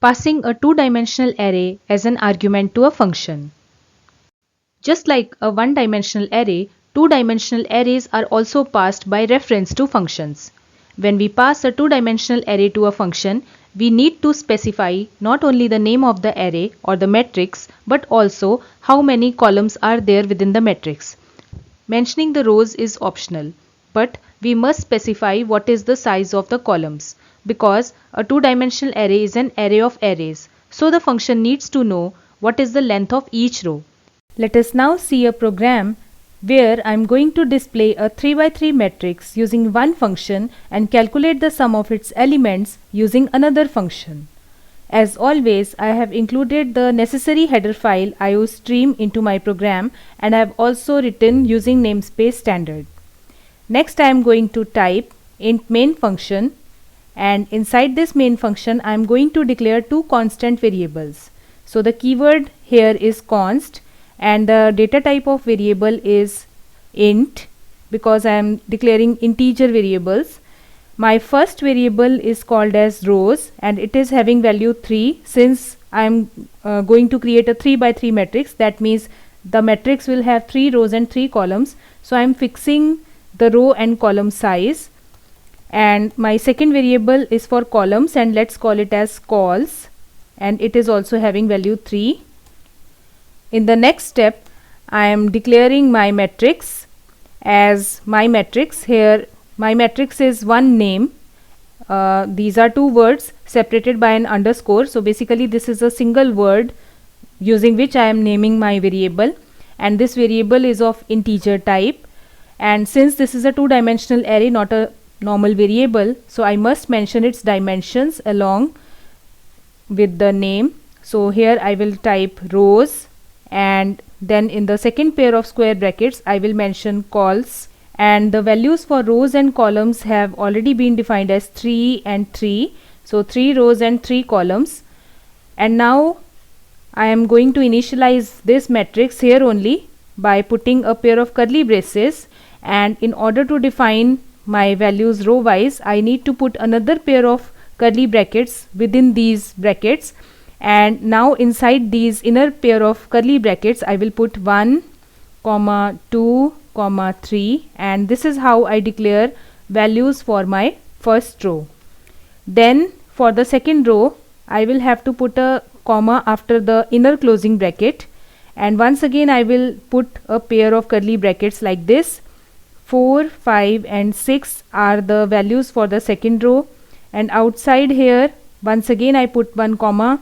passing a two-dimensional array as an argument to a function. Just like a one-dimensional array, two-dimensional arrays are also passed by reference to functions. When we pass a two-dimensional array to a function, we need to specify not only the name of the array or the matrix, but also how many columns are there within the matrix. Mentioning the rows is optional, but we must specify what is the size of the columns, because a two-dimensional array is an array of arrays, so the function needs to know what is the length of each row. Let us now see a program where I am going to display a 3 by 3 matrix using one function and calculate the sum of its elements using another function. As always, I have included the necessary header file iostream into my program, and I have also written using namespace standard. Next, I am going to type int main function, and inside this main function I am going to declare two constant variables. So the keyword here is const, and the data type of variable is int, because I am declaring integer variables. My first variable is called as rows, and it is having value 3. Since I am going to create a 3 by 3 matrix, that means the matrix will have 3 rows and 3 columns. So I am fixing the row and column size. And my second variable is for columns, and let's call it as cols, and it is also having value 3. In the next step, I am declaring my matrix as my matrix. Here my matrix is one name. These are two words separated by an underscore. So basically this is a single word using which I am naming my variable, and this variable is of integer type. And since this is a two-dimensional array, not a normal variable, so I must mention its dimensions along with the name. So here I will type rows, and then in the second pair of square brackets I will mention cols, and the values for rows and columns have already been defined as 3 and 3. So 3 rows and 3 columns. And now I am going to initialize this matrix here only by putting a pair of curly braces, and in order to define my values row wise, I need to put another pair of curly brackets within these brackets. And now inside these inner pair of curly brackets I will put 1, 2, 3, and this is how I declare values for my first row. Then for the second row I will have to put a comma after the inner closing bracket, and once again I will put a pair of curly brackets like this. 4, 5 and 6 are the values for the second row, and outside here once again I put one comma,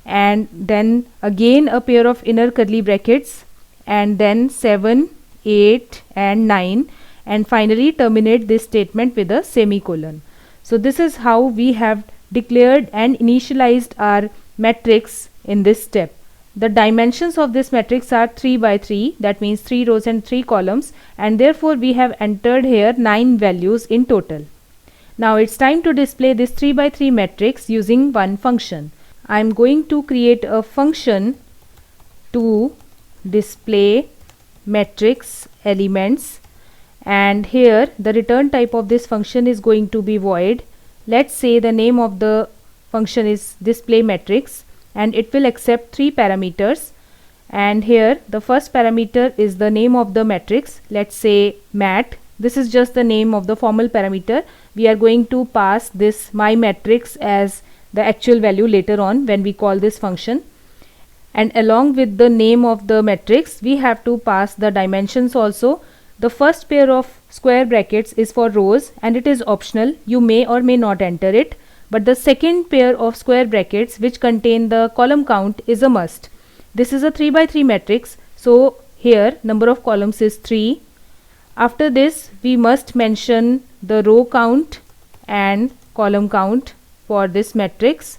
and then again a pair of inner curly brackets, and then 7, 8 and 9, and finally terminate this statement with a semicolon. So this is how we have declared and initialized our matrix in this step. The dimensions of this matrix are 3 by 3, that means 3 rows and 3 columns, and therefore we have entered here 9 values in total. Now it's time to display this 3 by 3 matrix using one function. I am going to create a function to display matrix elements, and here the return type of this function is going to be void. Let's say the name of the function is display matrix, and it will accept 3 parameters, and here the first parameter is the name of the matrix. Let's say mat. This is just the name of the formal parameter. We are going to pass this my matrix as the actual value later on when we call this function, and along with the name of the matrix we have to pass the dimensions also. The first pair of square brackets is for rows, and it is optional. You may or may not enter it. But the second pair of square brackets which contain the column count is a must. This is a 3 by 3 matrix, so here number of columns is 3. After this we must mention the row count and column count for this matrix.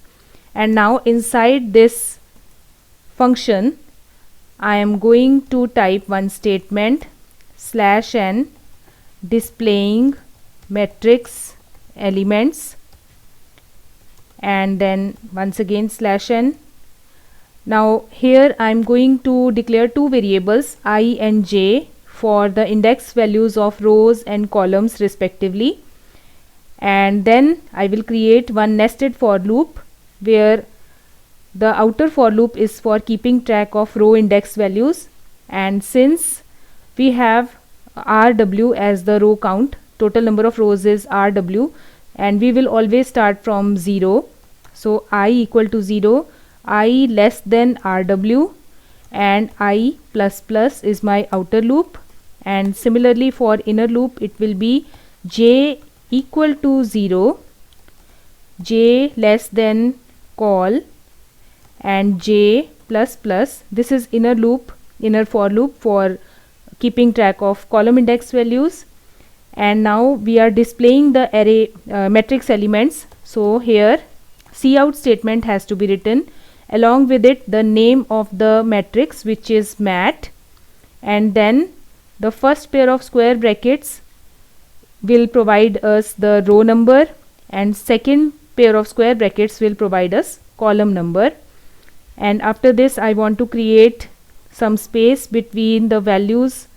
And now inside this function I am going to type one statement /n displaying matrix elements, and then once again /n. Now here I am going to declare two variables I and j for the index values of rows and columns respectively, and then I will create one nested for loop where The outer for loop is for keeping track of row index values, and since we have RW as the row count, total number of rows is RW, and we will always start from 0. So I equal to 0, I less than RW, and I plus plus is my outer loop. And similarly for inner loop, it will be j equal to 0, j less than call, and j plus plus. This is inner loop, inner for loop for keeping track of column index values. And now we are displaying the array matrix elements. So here cout statement has to be written, along with it the name of the matrix, which is mat, and then the first pair of square brackets will provide us the row number, and second pair of square brackets will provide us column number. And after this I want to create some space between the values,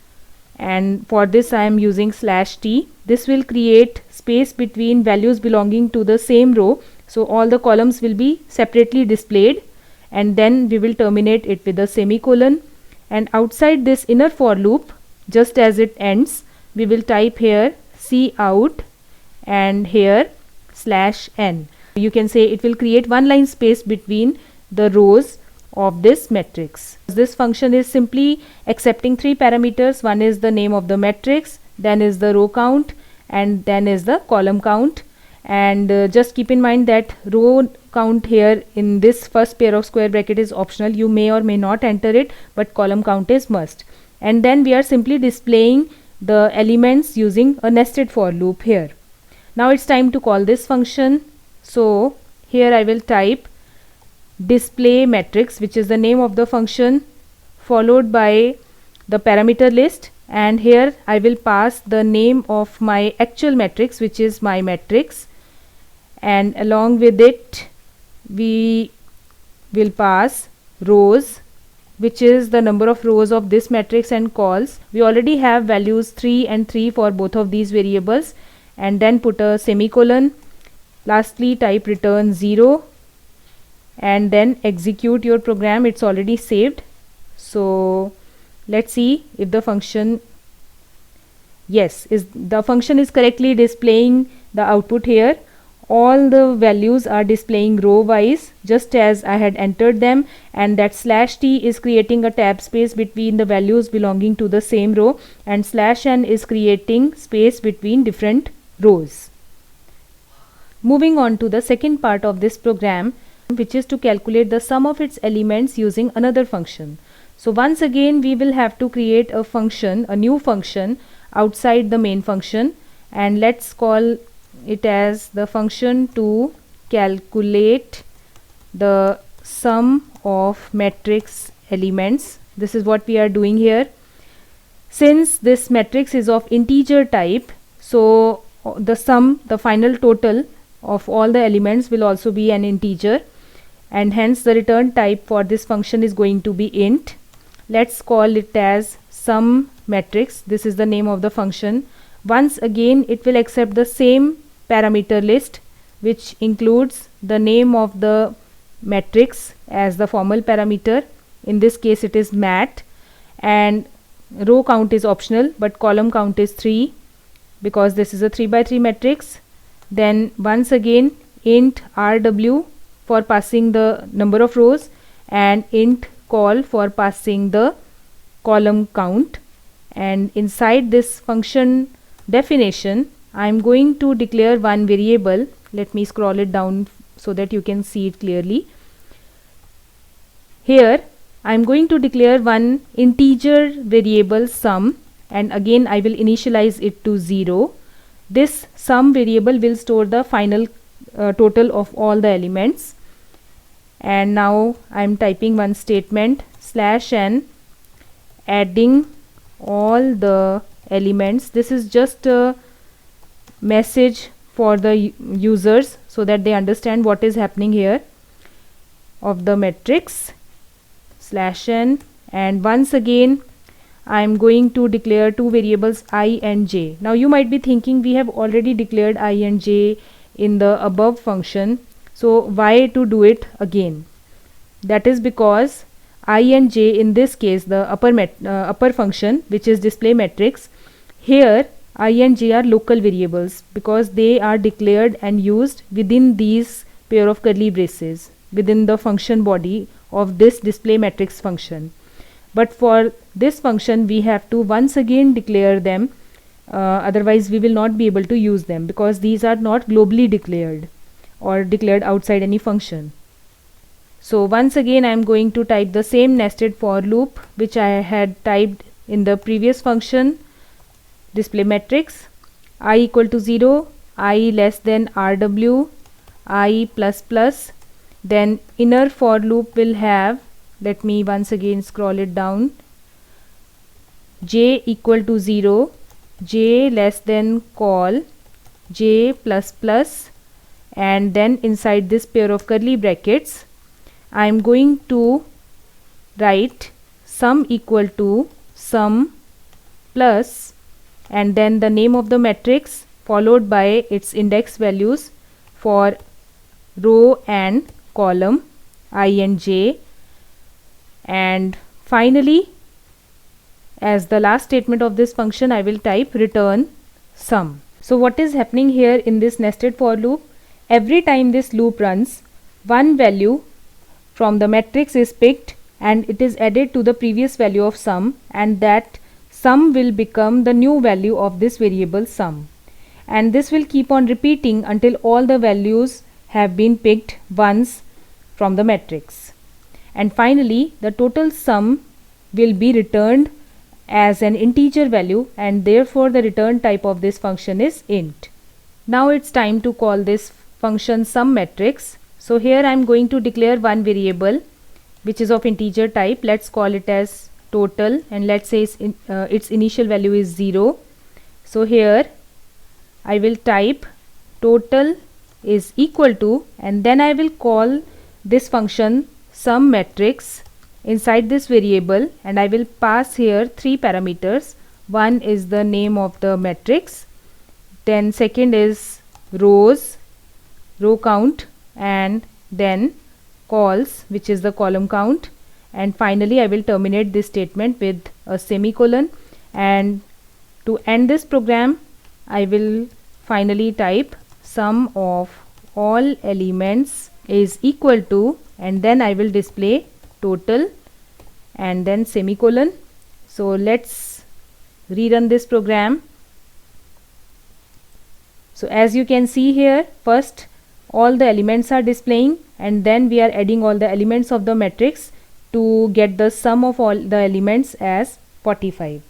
and for this I am using /t. This will create space between values belonging to the same row, so all the columns will be separately displayed, and then we will terminate it with a semicolon. And outside this inner for loop, just as it ends, we will type here cout and here /n. You can say it will create one line space between the rows of this matrix. This function is simply accepting three parameters. One is the name of the matrix, then is the row count, and then is the column count. And just keep in mind that row count here in this first pair of square bracket is optional. You may or may not enter it, but column count is must. And then we are simply displaying the elements using a nested for loop here. Now it's time to call this function. So here I will type display matrix, which is the name of the function, followed by the parameter list, and here I will pass the name of my actual matrix, which is my matrix, and along with it we will pass rows, which is the number of rows of this matrix, and calls. We already have values 3 and 3 for both of these variables, and then put a semicolon. Lastly type return 0, and then execute your program. It's already saved. So let's see if the function, yes, the function is correctly displaying the output here. All the values are displaying row wise, just as I had entered them, and that /t is creating a tab space between the values belonging to the same row, and /n is creating space between different rows. Moving on to the second part of this program, which is to calculate the sum of its elements using another function. So once again we will have to create a function, a new function outside the main function, and let's call it as the function to calculate the sum of matrix elements. This is what we are doing here. Since this matrix is of integer type, so the sum, the final total of all the elements will also be an integer, and hence the return type for this function is going to be int. Let's call it as sum matrix. This is the name of the function. Once again it will accept the same parameter list, which includes the name of the matrix as the formal parameter. In this case it is mat, and row count is optional, but column count is 3 because this is a 3 by 3 matrix. Then once again int rw for passing the number of rows, and int call for passing the column count. And inside this function definition I am going to declare one variable. Let me scroll it down so that you can see it clearly. Here I am going to declare one integer variable sum, and again I will initialize it to 0. This sum variable will store the final total of all the elements. And now I am typing one statement /n, adding all the elements. This is just a message for the users so that they understand what is happening here, of the matrix /n. And once again I am going to declare two variables I and j. Now you might be thinking we have already declared I and j in the above function, so why to do it again? That is because I and j, in this case the upper function which is display matrix, here I and j are local variables because they are declared and used within these pair of curly braces within the function body of this display matrix function. But for this function we have to once again declare them, otherwise we will not be able to use them because these are not globally declared or declared outside any function. So once again I am going to type the same nested for loop which I had typed in the previous function, display matrix I equal to 0, I less than rw, I plus plus. Then inner for loop will have, let me once again scroll it down, j equal to 0, j less than call, j plus plus, and then inside this pair of curly brackets I am going to write sum equal to sum plus and then the name of the matrix followed by its index values for row and column I and j, and finally as the last statement of this function I will type return sum. So what is happening here in this nested for loop? Every time this loop runs, one value from the matrix is picked and it is added to the previous value of sum, and that sum will become the new value of this variable sum, and this will keep on repeating until all the values have been picked once from the matrix, and finally the total sum will be returned as an integer value, and therefore the return type of this function is int. Now it's time to call this function sum matrix. So here I am going to declare one variable which is of integer type. Let's call it as total, and let's say its initial value is 0. So here I will type total is equal to, and then I will call this function sum matrix inside this variable, and I will pass here three parameters. One is the name of the matrix, then second is rows, row count, and then calls, which is the column count, and finally I will terminate this statement with a semicolon, and to end this program I will finally type sum of all elements is equal to, and then I will display total and then semicolon. So let's rerun this program. So as you can see here, first all the elements are displaying, and then we are adding all the elements of the matrix to get the sum of all the elements as 45.